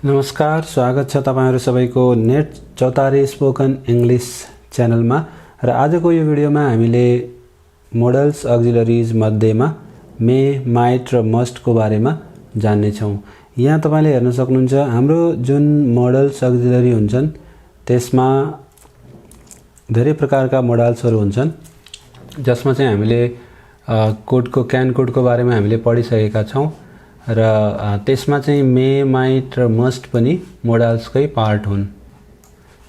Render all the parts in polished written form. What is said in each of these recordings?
नमस्कार, स्वागत छ तपाईहरु सबैको नेट चौतारी स्पोकन इंग्लिश च्यानलमा। र आजको यो भिडियोमा हामीले मोडल्स अक्सिलरीज मध्येमा मे, माइट र मस्ट को बारेमा जान्ने छौं। यहाँ तपाईले हेर्न सक्नुहुन्छ हाम्रो जुन मोडल्स अक्सिलरी हुन्छन् त्यसमा धेरै प्रकारका मोडल्सहरु हुन्छन्, जसमा चाहिँ हामीले कोडको क्यान कोडको बारेमा हामीले पढिसकेका छौं र त्यसमा चाहिँ मे, माइट र मस्ट पनि मोडल्सकै पार्ट हुन्।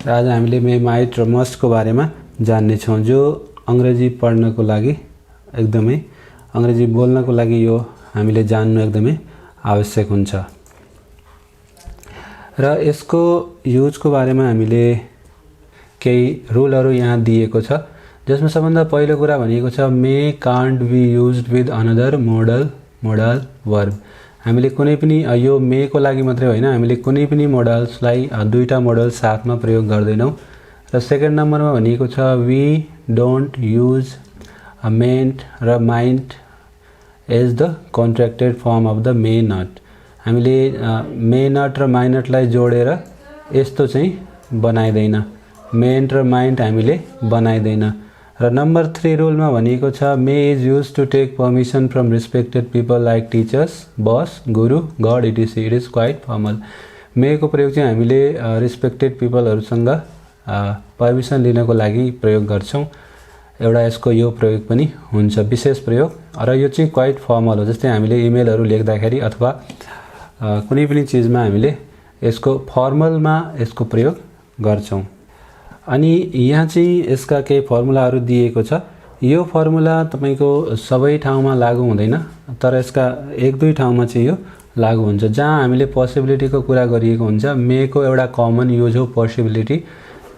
र आज हामीले मे, माइट र मस्ट को बारेमा जान्ने छौं, जो अंग्रेजी पढ्नको लागि एकदमै अंग्रेजी बोल्नको लागि यो हामीले जान्नु एकदमै आवश्यक हुन्छ। र यसको युजको बारेमा हामीले केही रुलहरु यहाँ दिएको छ, जसमा सबभन्दा पहिलो कुरा भनेको छ may can't be used with another modal verb. हामीले कुनै पनि यो मे को लागि मात्रै होइन, हामीले कुनै पनि मोडल्सलाई दुईटा मोडल साथमा प्रयोग गर्दैनौं। र सेकेन्ड नम्बरमा भनेको छ वी डोन्ट युज मेन्ट र might as the contracted form of the may not. हामीले मे नट र माइनटलाई जोडेर यस्तो चाहिँ बनाइदैन, मेन्ट र माइट हामीले बनाइदैन। र नम्बर 3 रुलमा भनेको छ may is used to take permission from respected people like teachers, boss, guru, god etc. It is quite formal. May को प्रयोग चाहिँ हामीले रिस्पेक्टेड पिपलहरुसँग परमिसन लिनको लागि प्रयोग गर्छौं। एउटा यसको यो प्रयोग पनि हुन्छ, विशेष प्रयोग, र यो चाहिँ क्वाइट फर्मल हो। जस्तै हामीले इमेलहरु लेख्दाखेरि अथवा कुनै पनि चीजमा हामीले यसको फर्मलमा यसको प्रयोग गर्छौं। अनि यहाँ चाहिँ यसका केही फर्मुलाहरु दिएको छ। यो फर्मुला तपाईको सबै ठाउँमा लागू हुँदैन, तर यसका एक दुई ठाउँमा चाहिँ यो लागू हुन्छ। जहाँ हामीले पोसिबिलिटीको कुरा गरिएको हुन्छ, मे को एउटा कमन युज हो पोसिबिलिटी,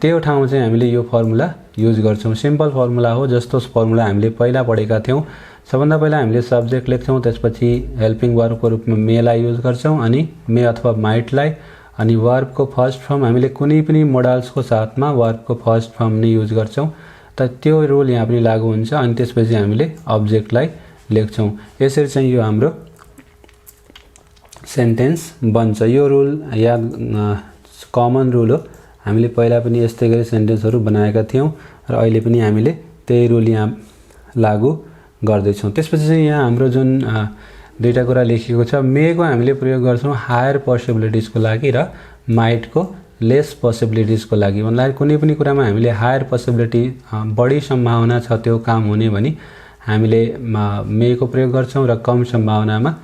त्यो ठाउँमा चाहिँ हामीले यो फर्मुला युज गर्छौं। सिम्पल फर्मुला हो, जस्तो फर्मुला हामीले पहिला पढेका थियौं। सबभन्दा पहिला हामीले सब्जेक्ट लेख्छौं, त्यसपछि हेल्पिङ वर्बको रूपमा मेलाई युज गर्छौं, अनि मे अथवा माइटलाई, अनि वर्ब को फर्स्ट फर्म हामीले कुनै पनि मोडल्स को साथमा वर्ब को फर्स्ट फर्म नै युज गर्छौं। त त्यो रुल यहाँ पनि लागू हुन्छ। अनि त्यसपछि हामीले अब्जेक्टलाई लेख्छौं। यसरी चाहिँ यो हाम्रो सेन्टेन्स बन्छ। यो रुल याद कमन रुल हो। हामीले पहिला पनि यस्तै गरी सेन्टेन्सहरु बनाएका थियौं र अहिले पनि हामीले त्यही रुल यहाँ लागू गर्दै छौं। त्यसपछि चाहिँ यहाँ हाम्रो जुन दुईटा कुरा लेखिएको छ, मे को हामीले प्रयोग गर्छौं हायर पोसिबिलिटीज को लागि र माइट को लेस पोसिबिलिटीज को लागि। भन्दाखेरि कुनै पनि कुरामा हामीले हायर पोसिबिलिटी बढी सम्भावना छ त्यो काम हुने भनी हामीले मे को प्रयोग गर्छौं र कम सम्भावनामा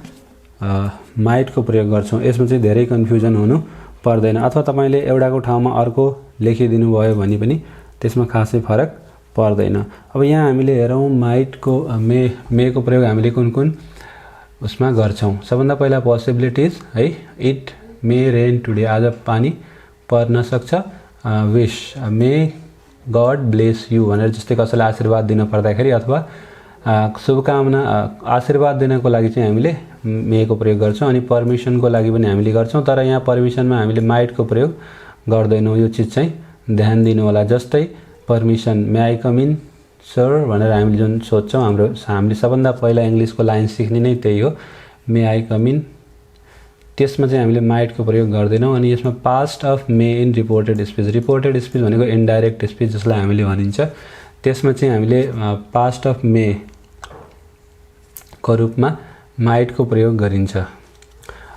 माइट को प्रयोग गर्छौं। यसमा चाहिँ धेरै कन्फ्युजन हुनु पर्दैन। अथवा तपाईले एउटाको ठाउँमा अर्को लेखिदिनु भयो भने पनि त्यसमा खासै फरक पर्दैन। अब यहाँ हामीले हेरौं माइट को मे को प्रयोग हामीले कुन उसमा गर्छौं। सबभन्दा पहिला पोसिबिलिटीज है, इट मे रेन टुडे, आज पानी पर्न सक्छ। Wish, may God bless you भनेर जस्तै कसैलाई आशीर्वाद दिन पर्दाखेरि अथवा शुभकामना आशीर्वाद दिनको लागि चाहिँ हामीले मे को प्रयोग गर्छौं। अनि परमिसन को लागि पनि हामीले गर्छौं, तर यहाँ परमिसनमा हामीले माइट को प्रयोग गर्दैनौं। यो चीज चाहिँ ध्यान दिनु होला। जस्तै permission, may I com in sir भनेर हामीले जुन सोध्छौं, हामीले सबभन्दा पहिला इंग्लिश को लाइन सिक्ने नै त्यही हो, मे आई कम इन। त्यसमा चाहिँ हामीले माइट को प्रयोग गर्दैनौं। अनि यसमा past of May in reported speech, reported speech भनेको इन्डाइरेक्ट स्पीच जसलाई हामीले भनिन्छ, त्यसमा चाहिँ हामीले पास्ट अफ मे को रूपमा माइट को प्रयोग गरिन्छ।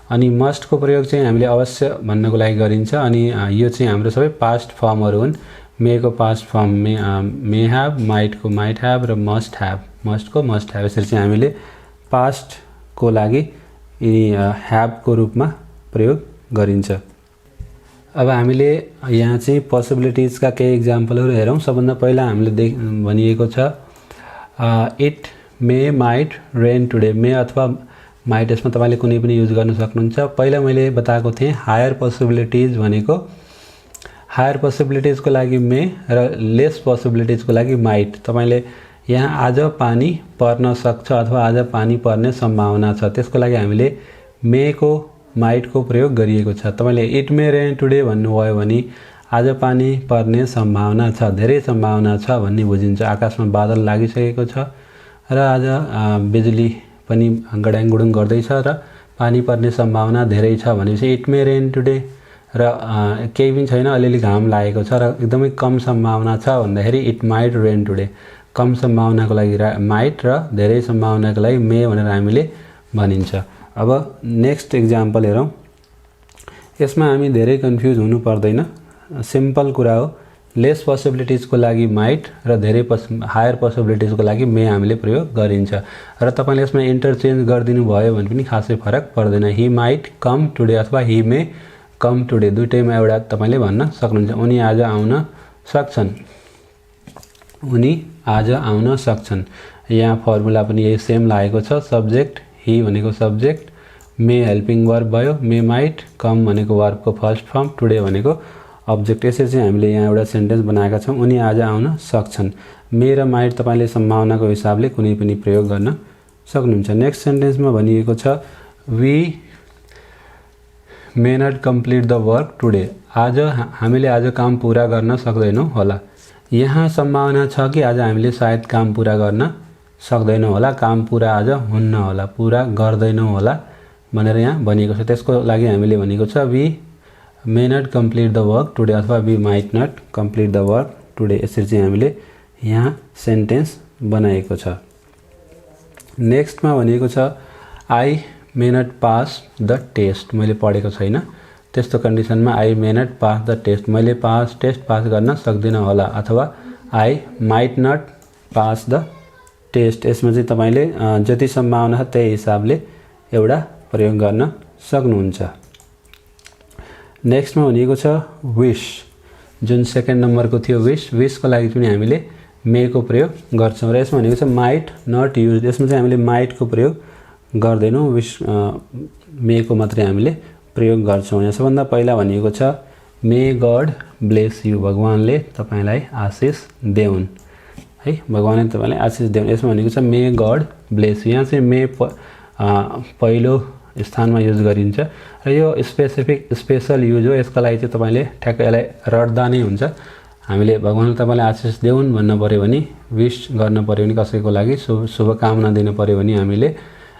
अनि मस्ट को प्रयोग चाहिँ हामीले अवश्य भन्नको लागि गरिन्छ। अनि यो चाहिँ हाम्रो सबै पास्ट फर्महरु हुन्। मे को past form may have, might को माइट हैव र मस्ट को मस्ट हैव। यसरी चाहिँ हामीले पास्ट को लागि हैव को रूपमा प्रयोग गरिन्छ। अब हामीले यहाँ चाहिँ पोसिबिलिटीज का केही एक्जाम्पलहरु हेरौं। सबभन्दा पहिला हामीले भनिएको छ it may might rain today. May अथवा माइट यसमा तपाईले कुनै पनि युज गर्न सक्नुहुन्छ। पहिला मैले बताएको थिएँ हायर पोसिबिलिटीज भनेको हायर पोसिबिलिटीज को लागि मे र लेस पोसिबिलिटीज को लागि माइट। तपाईले यहाँ आज पानी पर्न सक्छ अथवा आज पानी पर्ने सम्भावना छ, त्यसको लागि हामीले मे को माइट को प्रयोग गरिएको छ। तपाईले इट मे रेन टुडे भन्नुभयो भने आज पानी पर्ने सम्भावना छ, धेरै सम्भावना छ भन्ने बुझिन्छ। आकाशमा बादल लागिसकेको छ र आज बिजुली पनि गडाङगुडुङ गर्दै छ र पानी पर्ने सम्भावना धेरै छ भनेपछि इट मे रेन टुडे र केही पनि छैन, अलिअलि घाम लागेको छ र एकदमै कम सम्भावना छ भन्दाखेरि इट माइट रेन टुडे। कम सम्भावनाको लागि माइट र धेरै सम्भावनाको लागि मे भनेर हामीले भनिन्छ। अब नेक्स्ट एक्जाम्पल हेरौँ। यसमा हामी धेरै कन्फ्युज हुनु पर्दैन, सिम्पल कुरा हो। लेस पोसिबिलिटिजको लागि माइट र धेरै हायर पोसिबिलिटिजको लागि मे हामीले प्रयोग गरिन्छ र तपाईँले यसमा इन्टरचेन्ज गरिदिनु भयो भने पनि खासै फरक पर्दैन। हि माइट कम टुडे अथवा हि मे कम टुडे, दुईटैमा एउटा तपाईँले भन्न सक्नुहुन्छ। उनी आज आउन सक्छन्, उनी आज आउन सक्छन्। यहाँ फर्मुला पनि यही सेम लागेको छ। सब्जेक्ट हि भनेको सब्जेक्ट, मे हेल्पिङ वर्ब भयो, मे माइट, कम भनेको वर्बको फर्स्ट फर्म, टुडे भनेको अब्जेक्ट। यसरी चाहिँ हामीले यहाँ एउटा सेन्टेन्स बनाएका छौँ। उनी आज आउन सक्छन्। मे र माइट तपाईँले सम्भावनाको हिसाबले कुनै पनि प्रयोग गर्न सक्नुहुन्छ। नेक्स्ट सेन्टेन्समा भनिएको छ we may not complete the work today. आज हामीले आज काम पुरा गर्न सक्दैनौँ होला। यहाँ सम्भावना छ कि आज हामीले सायद काम पुरा गर्न सक्दैनौँ होला, काम पुरा आज हुन्न होला, पुरा गर्दैनौँ होला भनेर यहाँ भनिएको छ। त्यसको लागि हामीले भनेको छ we may not complete the work today अथवा we might not complete the work today. यसरी चाहिँ हामीले यहाँ सेन्टेन्स बनाएको छ। नेक्स्टमा भनेको छ I may not pass the test. मैले पढेको छैन, त्यस्तो कन्डिसनमा I may not pass the test, मैले टेस्ट पास गर्न सक्दिनँ होला, अथवा I might not pass the test. यसमा चाहिँ तपाईँले जति सम्भावना छ त्यही हिसाबले एउटा प्रयोग गर्न सक्नुहुन्छ। नेक्स्टमा भनिएको छ विश, जुन सेकेन्ड नम्बरको थियो विश। विशको लागि पनि हामीले मेको प्रयोग गर्छौँ र यसमा भनेको छ माइट नट युज। यसमा चाहिँ हामीले माइटको प्रयोग गर्दैनौँ, विश मेको मात्रै हामीले प्रयोग गर्छौँ। यहाँ सबभन्दा पहिला भनिएको छ मे गड ब्लेस यु, भगवानले तपाईँलाई आशिष देउन् है, भगवानले तपाईँलाई आशिष देउन्। यसमा भनेको छ मे गड ब्लेस यु। यहाँ चाहिँ मे पहिलो स्थानमा युज गरिन्छ र यो स्पेसल युज हो। यसको लागि चाहिँ तपाईँले ठ्याक्कै यसलाई रट्दा नै हुन्छ। हामीले भगवानले तपाईँलाई आशिष देउन् भन्न पऱ्यो भने, विश गर्न पऱ्यो भने, कसैको लागि शुभकामना दिनु पऱ्यो भने हामीले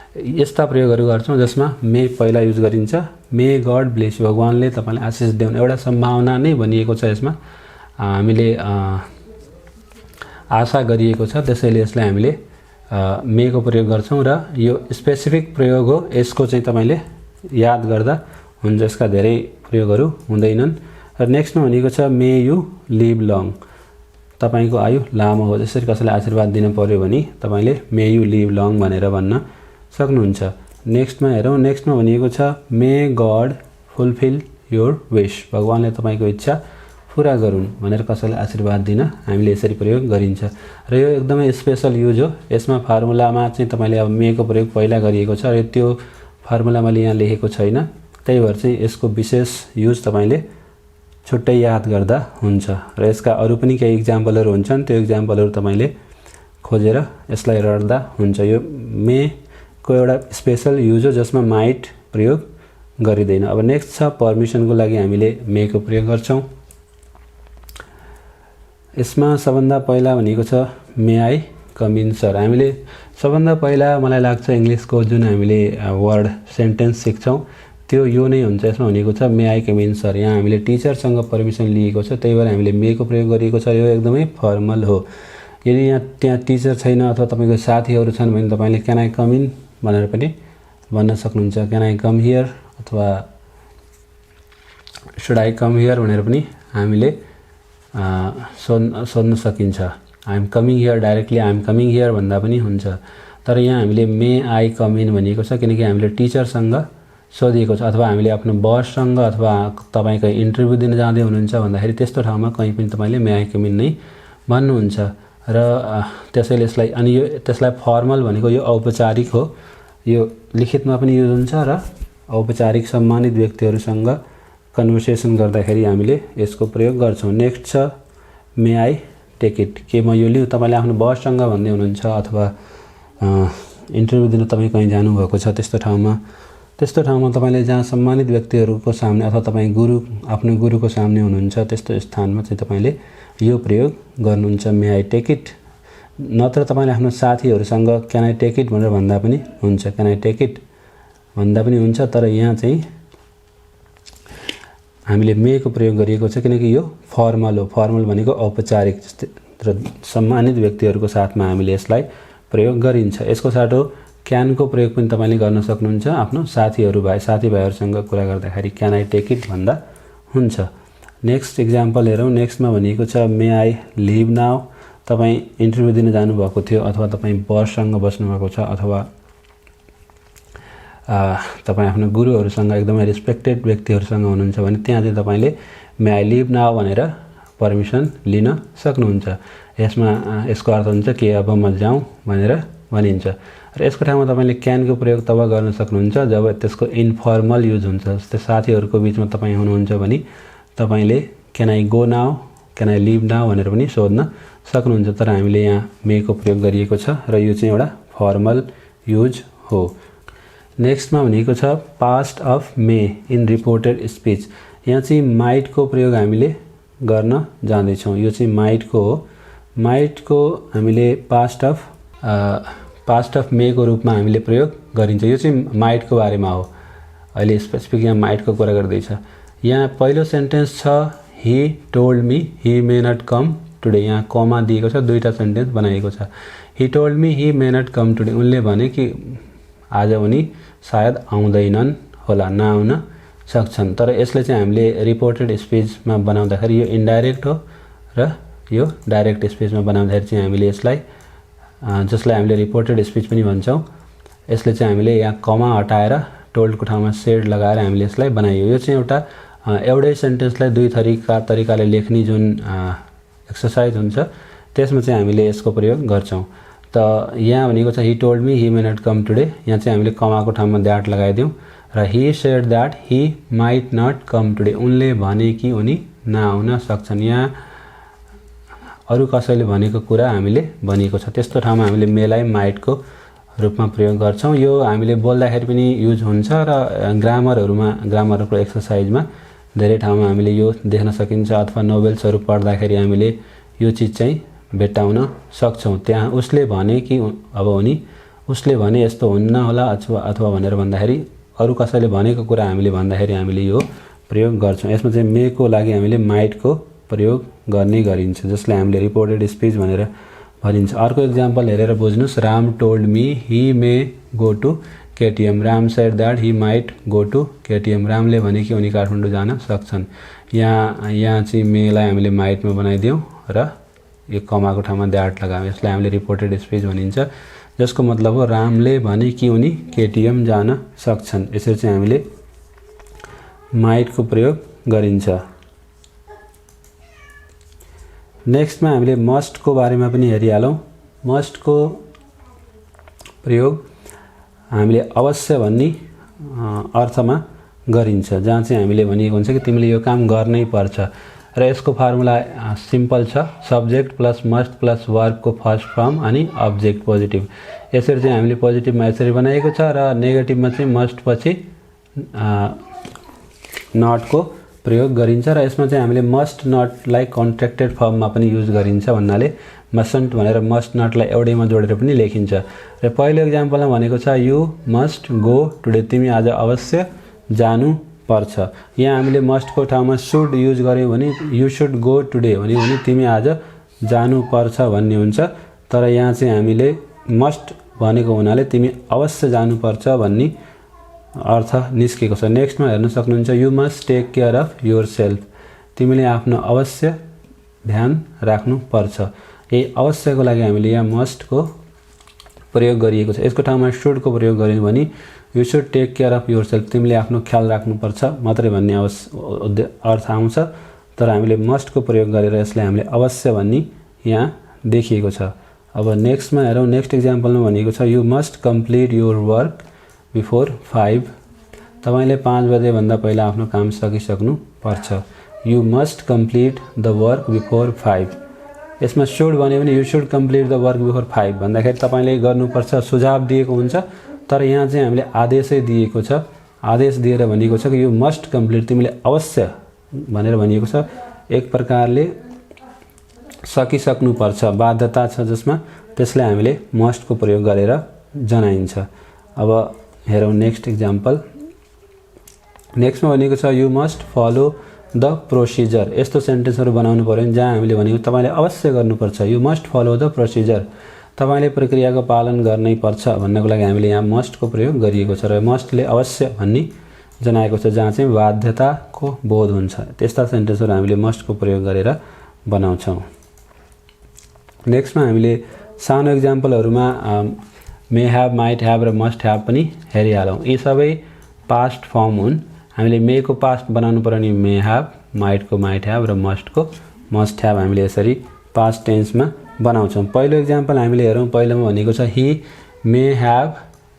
यस्ता प्रयोगहरू गर्छौँ जसमा मे पहिला युज गरिन्छ। मे गड ब्लेस यु, भगवानले तपाईँलाई आशिष देउन्, एउटा सम्भावना नै भनिएको छ। यसमा हामीले आशा गरिएको छ, त्यसैले यसलाई हामीले मेको प्रयोग गर्छौँ र यो स्पेसिफिक प्रयोग हो। यसको चाहिँ तपाईँले याद गर्दा हुन्छ, यसका धेरै प्रयोगहरू हुँदैनन्। र नेक्स्टमा भनेको छ मे यु लिभ लङ, तपाईँको आयु लामो हो। जसरी कसैलाई आशीर्वाद दिनु पऱ्यो भने तपाईँले मे यु लिभ लङ भनेर भन्न सक्नुहुन्छ। नेक्स्टमा हेरौँ। नेक्स्टमा भनिएको छ मे गड फुलफिल योर विश, भगवानले तपाईँको इच्छा पुरा गरून् भनेर कसैलाई आशीर्वाद दिन हामीले यसरी प्रयोग गरिन्छ र यो एकदमै स्पेसल युज हो। यसमा फर्मुलामा चाहिँ तपाईँले अब मेको प्रयोग पहिला गरिएको छ र त्यो फर्मुला मैले यहाँ लेखेको छैन, त्यही भएर चाहिँ यसको विशेष युज तपाईँले छुट्टै याद गर्दा हुन्छ र यसका अरू पनि केही इक्जाम्पलहरू हुन्छन्, त्यो इक्जाम्पलहरू तपाईँले खोजेर यसलाई रट्दा हुन्छ। यो मेको एउटा स्पेसल युज हो जसमा माइट प्रयोग गरिँदैन। अब नेक्स्ट छ पर्मिसनको लागि हामीले मेको प्रयोग गर्छौँ। यसमा सबभन्दा पहिला भनेको छ मे आई कम इन सर। हामीले सबभन्दा पहिला मलाई लाग्छ इङ्ग्लिसको जुन हामीले वर्ड सेन्टेन्स सिक्छौँ त्यो यो नै हुन्छ। यसमा भनेको छ मे आई कम इन सर। यहाँ हामीले टिचरसँग पर्मिसन लिएको छ, त्यही भएर हामीले मेको प्रयोग गरिएको छ। यो एकदमै फर्मल हो। यदि त्यहाँ टिचर छैन अथवा तपाईँको साथीहरू छन् भने तपाईँले क्यान आई कम इन भनेर पनि भन्न सक्नुहुन्छ। क्यान आई कम हियर अथवा सुड आई कम हियर भनेर पनि हामीले सोध्न सकिन्छ। I am coming here, directly I am coming here भन्दा पनि हुन्छ। तर यहाँ हामीले मे आई कम इन भनिएको छ किनकि हामीले टिचरसँग सोधिएको छ अथवा हामीले आफ्नो बससँग अथवा तपाईँ कहीँ इन्टरभ्यू दिन जाँदै हुनुहुन्छ भन्दाखेरि त्यस्तो ठाउँमा कहीँ पनि तपाईँले मे आई कम इन नै भन्नुहुन्छ र त्यसैले यसलाई अनि यो त्यसलाई फर्मल भनेको यो औपचारिक हो। यो लिखितमा पनि युज हुन्छ र औपचारिक सम्मानित व्यक्तिहरूसँग कन्भर्सेसन गर्दाखेरि हामीले यसको प्रयोग गर्छौँ। नेक्स्ट छ मे आई टेक इट, के म यो लिउँ, तपाईँले आफ्नो बससँग भन्दै हुनुहुन्छ अथवा इन्टरभ्यू दिन तपाईँ कहीँ जानुभएको छ त्यस्तो ठाउँमा तपाईँले जहाँ सम्मानित व्यक्तिहरूको सामने अथवा तपाईँ आफ्नो गुरुको सामने हुनुहुन्छ त्यस्तो स्थानमा चाहिँ तपाईँले यो प्रयोग गर्नुहुन्छ मे आई टेक इट। नत्र तपाईँले आफ्नो साथीहरूसँग क्यान आई टेक इट भनेर भन्दा पनि हुन्छ। क्यान आई टेक इट भन्दा पनि हुन्छ, तर यहाँ चाहिँ हामीले मे को प्रयोग गरिएको छ किनकि यो फर्मल हो। फर्मल भनेको औपचारिक जस्तै र सम्मानित व्यक्तिहरूको साथमा हामीले यसलाई प्रयोग गरिन्छ। यसको साटो क्यान को प्रयोग पनि तपाईले गर्न सक्नुहुन्छ। आफ्नो साथीभाइहरूसँग कुरा गर्दाखेरि क्यान आई टेक इट भन्दा हुन्छ। नेक्स्ट एक्जाम्पल हेरौँ। नेक्स्टमा भनिएको छ मे आई लिभ नाउ। तपाईँ इन्टरभ्यू दिन जानुभएको थियो अथवा तपाईँ बससँग बस्नुभएको छ अथवा तपाईँ आफ्नो गुरुहरूसँग एकदमै रेस्पेक्टेड व्यक्तिहरूसँग हुनुहुन्छ भने त्यहाँ चाहिँ तपाईले मे आई लिभ नाउ भनेर पर्मिसन लिन सक्नुहुन्छ। यसको अर्थ हुन्छ कि अब म जाउँ भनेर भनिन्छ। र यसको ठाउँमा तपाईले क्यानको प्रयोग तब गर्न सक्नुहुन्छ जब त्यसको इन्फर्मल युज हुन्छ। जस्तै साथीहरूको बिचमा तपाईँ हुनुहुन्छ भने तपाईले can I go now, can I leave now भनेर पनि सोध्न सक्नुहुन्छ। तर हामीले यहाँ मे को प्रयोग गरिएको छ र यो चाहिँ एउटा फर्मल युज हो। नेक्स्टमा भनेको छ past of May in reported speech. यहाँ चाहिँ माइट को प्रयोग हामीले गर्न जाँदैछौँ। यो चाहिँ माइट को हो। माइट को हामीले पास्ट अफ मे को रूपमा हामीले प्रयोग गरिन्छ। यो चाहिँ माइट को बारेमा हो। अहिले स्पेसिफिक यहाँ माइट को कुरा गर्दैछ। यहाँ पहिलो सेन्टेन्स छ he told me he may not come today. यहाँ कमा दिएको छ, दुईटा सेन्टेन्स बनाइएको छ। He told me he may not come today. उनले भने कि आज उनी सायद आउँदैनन् होला, नआउन सक्छन्। तर यसले चाहिँ हामीले रिपोर्टेड स्पिचमा बनाउँदाखेरि यो इन्डाइरेक्ट हो र यो डाइरेक्ट स्पिचमा बनाउँदाखेरि चाहिँ हामीले यसलाई जसलाई हामीले रिपोर्टेड स्पिच पनि भन्छौँ, यसले चाहिँ हामीले यहाँ कमा हटाएर टोल्डको ठाउँमा सेड लगाएर हामीले यसलाई बनाइयो। यो चाहिँ एउटै सेन्टेन्सलाई दुई तरिकाले लेख्ने जुन एक्सर्साइज हुन्छ त्यसमा चाहिँ हामीले यसको प्रयोग गर्छौँ। त यहाँ भनेको छ he told me he may not come today. यहाँ चाहिँ हामीले कमाको ठाउँमा द्याट लगाइदिउँ र he said that he might not come today. उनले भने कि उनी नआउन सक्छन्। यहाँ अरू कसैले भनेको कुरा हामीले भनिएको छ, त्यस्तो ठाउँमा हामीले मेलाई माइटको रूपमा प्रयोग गर्छौँ। यो हामीले बोल्दाखेरि पनि युज हुन्छ र ग्रामरको एक्सर्साइजमा धेरै ठाउँमा हामीले यो देख्न सकिन्छ अथवा नोभेल्सहरू पढ्दाखेरि हामीले यो चिज चाहिँ भेट्टाउन सक्छौँ। त्यहाँ उसले भने कि अब उसले भने यस्तो हुन्न होला अथवा भनेर भन्दाखेरि अरू कसैले भनेको कुरा हामीले भन्दाखेरि हामीले यो प्रयोग गर्छौँ। यसमा चाहिँ मे को लागि हामीले माइटको प्रयोग गर्ने गरिन्छ, जसलाई हामीले रिपोर्टेड स्पिच भनेर भनिन्छ। अर्को इक्जाम्पल हेरेर बुझ्नुहोस्। Ram told me he may go to KTM. Ram said that he might go to KTM. रामले भने कि उनी काठमाडौँ जान सक्छन्। यहाँ चाहिँ मेलाई हामीले माइटमा बनाइदिउँ र यो कमाको ठाउँमा द्याट लगायौँ। यसलाई हामीले रिपोर्टेड स्पिच भनिन्छ, जसको मतलब हो रामले भने कि उनी केटिएम जान सक्छन्। यसरी चाहिँ हामीले माइटको प्रयोग गरिन्छ। नेक्स्टमा हामीले मस्टको बारेमा पनि हेरिहालौँ। मस्टको प्रयोग हामीले अवश्य भन्ने अर्थमा गरिन्छ, जहाँ चाहिँ हामीले भनिएको हुन्छ कि तिमीले यो काम गर्नै पर्छ। र यसको फर्मुला सिम्पल छ, सब्जेक्ट प्लस मस्ट प्लस वर्बको फर्स्ट फर्म अनि अब्जेक्ट पोजिटिभ। यसरी चाहिँ हामीले पोजिटिभमा यसरी बनाएको छ र नेगेटिभमा चाहिँ मस्ट पछि नटको प्रयोग गरिन्छ। र यसमा चाहिँ हामीले मस्ट नटलाई कन्ट्र्याक्टेड फर्ममा पनि युज गरिन्छ भन्नाले मस्टन्ट भनेर मस्ट नटलाई एउटैमा जोडेर पनि लेखिन्छ। र पहिलो इक्जाम्पलमा भनेको छ यु मस्ट गो टुडे। तिमी आज अवश्य जानु पर्छ। यहाँ हामीले मस्टको ठाउँमा सुड युज गर्यौँ भने यु सुड गो टुडे भन्यो भने तिमी आज जानुपर्छ भन्ने हुन्छ। तर यहाँ चाहिँ हामीले मस्ट भनेको हुनाले तिमी अवश्य जानुपर्छ भन्ने अर्थ निस्केको छ। नेक्स्टमा हेर्न सक्नुहुन्छ you must take care of yourself. तिमीले आफ्नो अवश्य ध्यान राख्नुपर्छ। यही अवश्यको लागि हामीले यहाँ मस्टको प्रयोग गरिएको छ। यसको ठाउँमा सुडको प्रयोग गर्यौँ भने you should take care of yourself. तिमीले आफ्नो ख्याल राख्नुपर्छ मात्रै भन्ने अर्थ आउँछ। तर हामीले मस्टको प्रयोग गरेर यसलाई हामीले अवश्य भन्ने यहाँ देखिएको छ। अब नेक्स्टमा हेरौँ। नेक्स्ट इक्जाम्पलमा भनेको छ you must complete your work before 5। तपाईँले 5 बजेभन्दा पहिला आफ्नो काम सकिसक्नु पर्छ। You must complete the work before 5। यसमा सुड भन्यो भने you should complete the work before 5 भन्दाखेरि तपाईँले गर्नुपर्छ सुझाव दिएको हुन्छ। तर यहाँ चाहिँ हामीले आदेशै दिएको छ। आदेश दिएर भनिएको छ कि यु मस्ट कम्प्लिट, तिमीले अवश्य भनेर भनिएको छ। एक प्रकारले सकिसक्नुपर्छ, बाध्यता छ जसमा, त्यसलाई हामीले मस्टको प्रयोग गरेर जनाइन्छ। अब हेरौँ नेक्स्ट इक्जाम्पल। नेक्स्टमा भनेको छ you must follow the procedure. यस्तो सेन्टेन्सहरू बनाउनु पर्यो भने जहाँ हामीले भनेको तपाईँले अवश्य गर्नुपर्छ, you must follow the procedure, तपाईँले प्रक्रियाको पालन गर्नै पर्छ भन्नको लागि हामीले यहाँ मस्टको प्रयोग गरिएको छ र मस्टले अवश्य भन्ने जनाएको छ जहाँ चाहिँ बाध्यताको बोध हुन्छ। त्यस्ता सेन्टेन्सहरू हामीले मस्टको प्रयोग गरेर बनाउँछौँ। नेक्स्टमा हामीले सानो इक्जाम्पलहरूमा मे ह्याभ, माइट ह्याभ र मस्ट ह्याभ पनि हेरिहालौँ। यी सबै पास्ट फर्म हुन्। हामीले मे को पास्ट बनाउनु पर्यो भने मे ह्याभ, माइट को माइट ह्याभ र मस्ट को मस्ट ह्याभ हामीले यसरी पास्ट टेन्समा बनाउँछौँ। पहिलो इक्जाम्पल हामीले हेरौँ। पहिलोमा भनेको छ he may have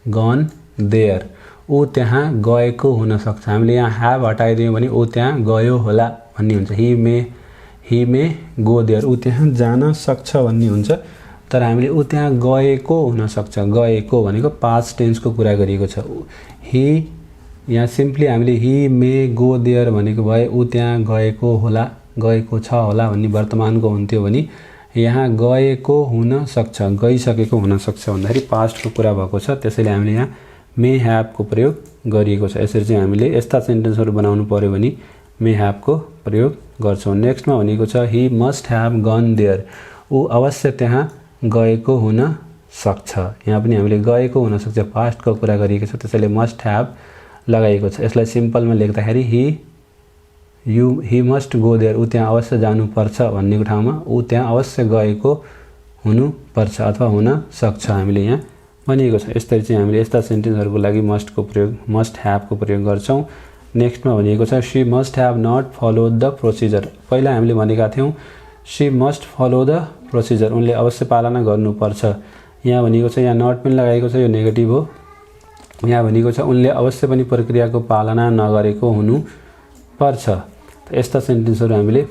gone there, ऊ त्यहाँ गएको हुनसक्छ। हामीले यहाँ ह्याभ हटाइदियौँ भने ऊ त्यहाँ गयो होला भन्ने हुन्छ। हि मे गो देयर, ऊ त्यहाँ जान सक्छ भन्ने हुन्छ। तर हामीले ऊ त्यहाँ गएको हुनसक्छ, गएको भनेको पास्ट टेन्सको कुरा गरिएको छ। हि यहाँ सिम्पली हामीले हि मे गो देयर भनेको भए ऊ त्यहाँ गएको होला, गएको छ होला भन्ने वर्तमानको हुन्थ्यो भने यहाँ गएको हुनसक्छ, गइसकेको हुनसक्छ भन्दाखेरि पास्टको कुरा भएको छ। त्यसैले हामीले यहाँ मे ह्याभको प्रयोग गरिएको छ। यसरी चाहिँ हामीले यस्ता सेन्टेन्सहरू बनाउनु पर्यो भने मे ह्याभको प्रयोग गर्छौँ। नेक्स्टमा भनेको छ he must have gone there, ऊ अवश्य त्यहाँ गएको हुन सक्छ। यहाँ पनि हामीले गएको हुनसक्छ पास्टको कुरा गरिएको छ, त्यसैले मस्ट ह्याभ लगाइएको छ। यसलाई सिम्पलमा लेख्दाखेरि हि मस्ट गो देयर, ऊ त्यहाँ अवश्य जानुपर्छ भन्नेको ठाउँमा ऊ त्यहाँ अवश्य गएको हुनुपर्छ अथवा हुन सक्छ हामीले यहाँ भनिएको छ। यसरी चाहिँ हामीले यस्ता सेन्टेन्सहरूको लागि मस्टको प्रयोग, मस्ट ह्याभको प्रयोग गर्छौँ। नेक्स्टमा भनेको छ she must have not follow the procedure. पहिला हामीले भनेका थियौँ she must follow the procedure, उनले अवश्य पालना गर्नुपर्छ। यहाँ भनेको छ, यहाँ नट पनि लगाएको छ, यो नेगेटिभ हो। यहाँ भनेको छ उनले अवश्य पनि प्रक्रियाको पालना नगरेको हुनुपर्छ। यस्ता सेन्टेन्सहरू हामीले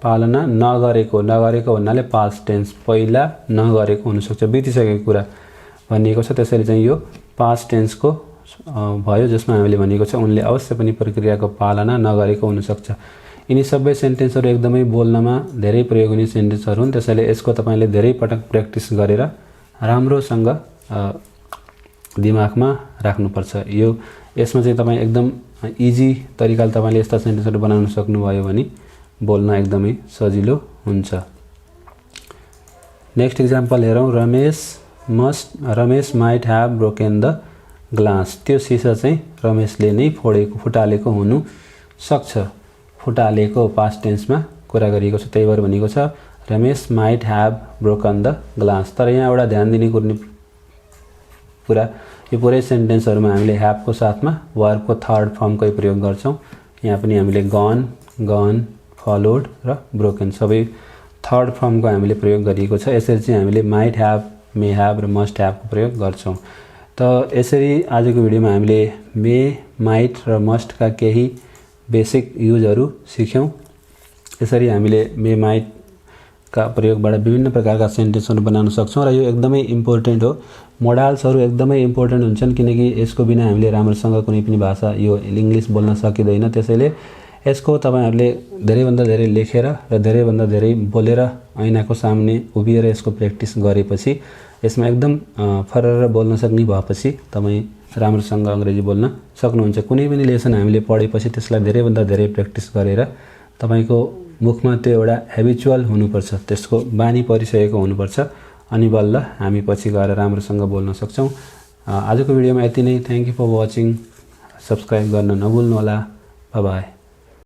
पालना नगरेको भन्नाले पास्ट टेन्स, पहिला नगरेको हुनसक्छ, बितिसकेको कुरा भनिएको छ। त्यसैले चाहिँ यो पास्ट टेन्सको भयो जसमा हामीले भनेको छ उनले अवश्य पनि प्रक्रियाको पालना नगरेको हुनसक्छ। यिनी सबै सेन्टेन्सहरू एकदमै बोल्नमा धेरै प्रयोग हुने सेन्टेन्सहरू हुन्। त्यसैले यसको तपाईँले धेरै पटक प्र्याक्टिस गरेर राम्रोसँग दिमागमा राख्नुपर्छ। यसमा चाहिँ तपाईँ एकदम इजी तरिकाले तपाईँले यस्ता सेन्टेन्सहरू बनाउन सक्नुभयो भने बोल्न एकदमै सजिलो हुन्छ। नेक्स्ट इक्जाम्पल हेरौँ। Ramesh might have broken the glass, त्यो सिसा चाहिँ रमेशले नै फुटालेको हुनु सक्छ। फुटालेको पास्ट टेन्समा कुरा गरिएको छ, त्यही भएर भनेको छ Ramesh might have broken the glass. तर यहाँ एउटा ध्यान दिने कुरा, यो पुरै सेन्टेन्सहरूमा हामीले ह्याभको साथमा वर्बको थर्ड फर्मकै प्रयोग गर्छौँ। यहाँ पनि हामीले गन, फलोड र ब्रोकन सबै थर्ड फर्मको हामीले प्रयोग गरिएको छ। यसरी चाहिँ हामीले माइट ह्याभ, मे ह्याभ र मस्ट ह्याभको प्रयोग गर्छौँ। त यसरी आजको भिडियोमा हामीले मे, माइट र मस्टका केही बेसिक युजहरू सिक्यौँ। यसरी हामीले मे, माइटका प्रयोगबाट विभिन्न प्रकारका सेन्टेन्सहरू बनाउन सक्छौँ र यो एकदमै इम्पोर्टेन्ट हो। मोडाल्सहरू एकदमै इम्पोर्टेन्ट हुन्छन् किनकि यसको बिना हामीले राम्रोसँग कुनै पनि भाषा, यो इङ्ग्लिस बोल्न सकिँदैन। त्यसैले यसको तपाईँहरूले धेरैभन्दा धेरै लेखेर र धेरैभन्दा धेरै बोलेर ऐनाको सामने उभिएर यसको प्र्याक्टिस गरेपछि यसमा एकदम फरर बोल्न सक्ने भएपछि तपाईँ राम्रोसँग अङ्ग्रेजी बोल्न सक्नुहुन्छ। कुनै पनि लेसन हामीले पढेपछि त्यसलाई धेरैभन्दा धेरै प्र्याक्टिस गरेर तपाईँको मुखमा त्यो एउटा हेबिचुअल हुनुपर्छ, त्यसको बानी परिसकेको हुनुपर्छ, अनि बल्ल हामी पछि गएर राम्रोसँग बोल्न सक्छौँ। आजको भिडियोमा यति नै। Thank you for watching. Subscribe गर्न नभुल्नुहोला। By by.